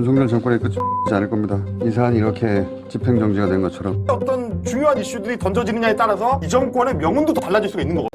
윤석열 정권의 끝이 않을 겁니다. 이 사안이 이렇게 집행정지가 된 것처럼. 어떤 중요한 이슈들이 던져지느냐에 따라서 이 정권의 명운도 달라질 수가 있는 거거든요.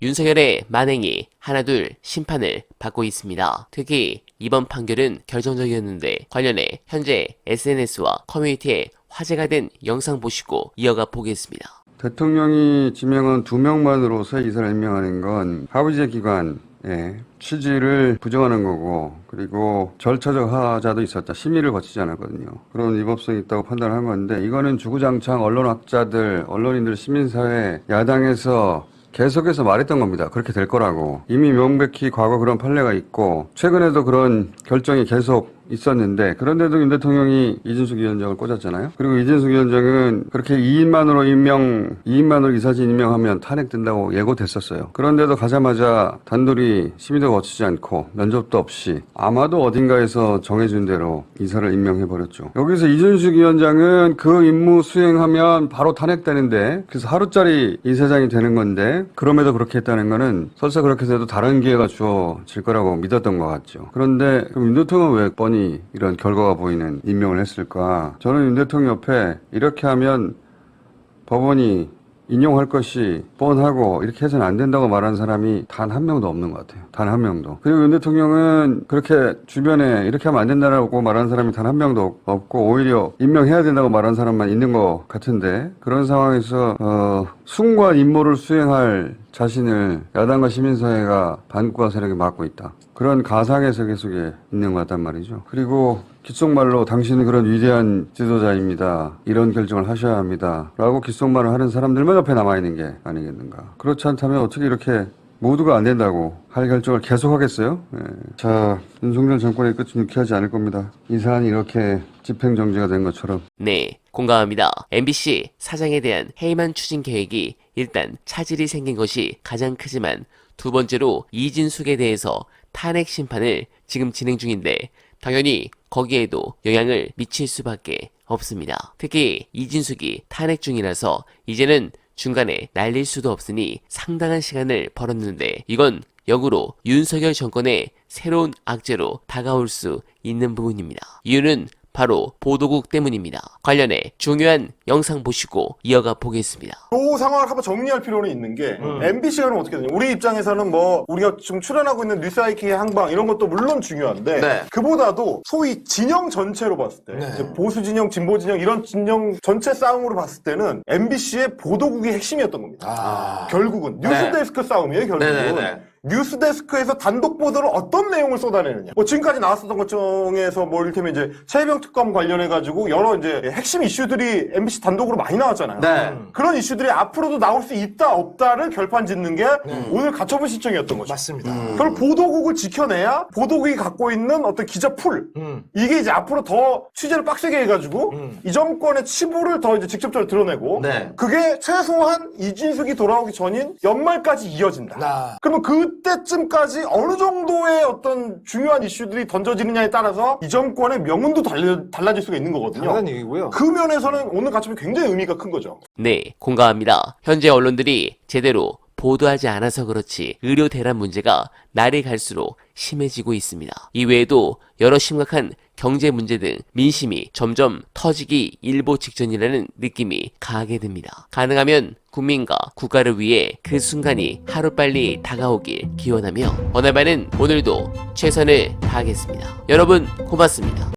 윤석열의 만행이 하나둘 심판을 받고 있습니다. 특히 이번 판결은 결정적이었는데 관련해 현재 SNS와 커뮤니티에 화제가 된 영상 보시고 이어가 보겠습니다. 대통령이 지명한 2명만으로서 이사를 임명하는 건 하부지의 기관의 취지를 부정하는 거고, 그리고 절차적 하자도 있었다. 심의를 거치지 않았거든요. 그런 위법성이 있다고 판단한 건데, 이거는 주구장창 언론학자들, 언론인들, 시민사회, 야당에서 계속해서 말했던 겁니다. 그렇게 될 거라고. 이미 명백히 과거 그런 판례가 있고 최근에도 그런 결정이 계속 있었는데, 그런데도 윤 대통령이 이준석 위원장을 꽂았잖아요. 그리고 이준석 위원장은 그렇게 2인만으로 이사진 임명하면 탄핵된다고 예고됐었어요. 그런데도 가자마자 단돌이 심의도 거치지 않고 면접도 없이 아마도 어딘가에서 정해준 대로 이사를 임명해버렸죠. 여기서 이준석 위원장은 그 임무 수행하면 바로 탄핵되는데, 그래서 하루짜리 이사장이 되는 건데, 그럼에도 그렇게 했다는 거는 설사 그렇게 돼도 다른 기회가 주어질 거라고 믿었던 것 같죠. 그런데 그럼 윤 대통령은 왜 뻔히 이런 결과가 보이는 임명을 했을까? 저는 윤 대통령 옆에 이렇게 하면 법원이 인용할 것이 뻔하고 이렇게 해서는 안 된다고 말하는 사람이 단 한 명도 없는 것 같아요. 단 한 명도. 그리고 윤 대통령은 그렇게 주변에 이렇게 하면 안 된다고 말하는 사람이 단 한 명도 없고, 오히려 임명해야 된다고 말하는 사람만 있는 것 같은데, 그런 상황에서 숭고한 임무를 수행할 자신을 야당과 시민사회가 반국가 세력에 맡고 있다. 그런 가상의 세계 속에 있는 것 같단 말이죠. 그리고 귓속말로 당신은 그런 위대한 지도자입니다. 이런 결정을 하셔야 합니다. 라고 귓속말을 하는 사람들만 옆에 남아있는 게 아니겠는가. 그렇지 않다면 어떻게 이렇게 모두가 안 된다고 할 결정을 계속 하겠어요? 네. 자, 윤석열 정권의 끝은 유쾌하지 않을 겁니다. 이 사안이 이렇게 집행정지가 된 것처럼. 네, 공감합니다. MBC 사장에 대한 해임안 추진 계획이 일단 차질이 생긴 것이 가장 크지만, 두 번째로 이진숙에 대해서 탄핵 심판을 지금 진행 중인데 당연히 거기에도 영향을 미칠 수밖에 없습니다. 특히 이진숙이 탄핵 중이라서 이제는 중간에 날릴 수도 없으니 상당한 시간을 벌었는데, 이건 역으로 윤석열 정권의 새로운 악재로 다가올 수 있는 부분입니다. 이유는 바로 보도국 때문입니다. 관련해 중요한 영상 보시고 이어가 보겠습니다. 이 상황을 한번 정리할 필요는 있는 게, MBC가 그럼 어떻게 되냐. 우리 입장에서는 우리가 지금 출연하고 있는 뉴스아이키의 항방 이런 것도 물론 중요한데, 네. 그보다도 소위 진영 전체로 봤을 때, 네. 이제 보수 진영, 진보 진영 이런 진영 전체 싸움으로 봤을 때는 MBC의 보도국이 핵심이었던 겁니다. 결국은 뉴스데스크 싸움이에요. 결국은. 네네네. 뉴스데스크에서 단독 보도를 어떤 내용을 쏟아내느냐. 지금까지 나왔었던 것 중에서 이를테면 이제 최혜병 특검 관련해가지고 여러 이제 핵심 이슈들이 MBC 단독으로 많이 나왔잖아요. 네. 그런 이슈들이 앞으로도 나올 수 있다, 없다를 결판 짓는 게 오늘 가처분 신청이었던 거죠. 맞습니다. 그걸 보도국을 지켜내야 보도국이 갖고 있는 어떤 기자 풀, 이게 이제 앞으로 더 취재를 빡세게 해가지고 이 정권의 치부를 더 이제 직접적으로 드러내고, 네. 그게 최소한 이진숙이 돌아오기 전인 연말까지 이어진다. 그러면 그때쯤까지 어느 정도의 어떤 중요한 이슈들이 던져지느냐에 따라서 이 정권의 명운도 달라질 수가 있는 거거든요. 당연한 얘기고요. 그 면에서는 오늘 가처분이 굉장히 의미가 큰 거죠. 네, 공감합니다. 현재 언론들이 제대로 보도하지 않아서 그렇지 의료 대란 문제가 날이 갈수록 심해지고 있습니다. 이외에도 여러 심각한 경제 문제 등 민심이 점점 터지기 일보 직전이라는 느낌이 강하게 듭니다. 가능하면 국민과 국가를 위해 그 순간이 하루빨리 다가오길 기원하며, 어날바는 오늘도 최선을 다하겠습니다. 여러분 고맙습니다.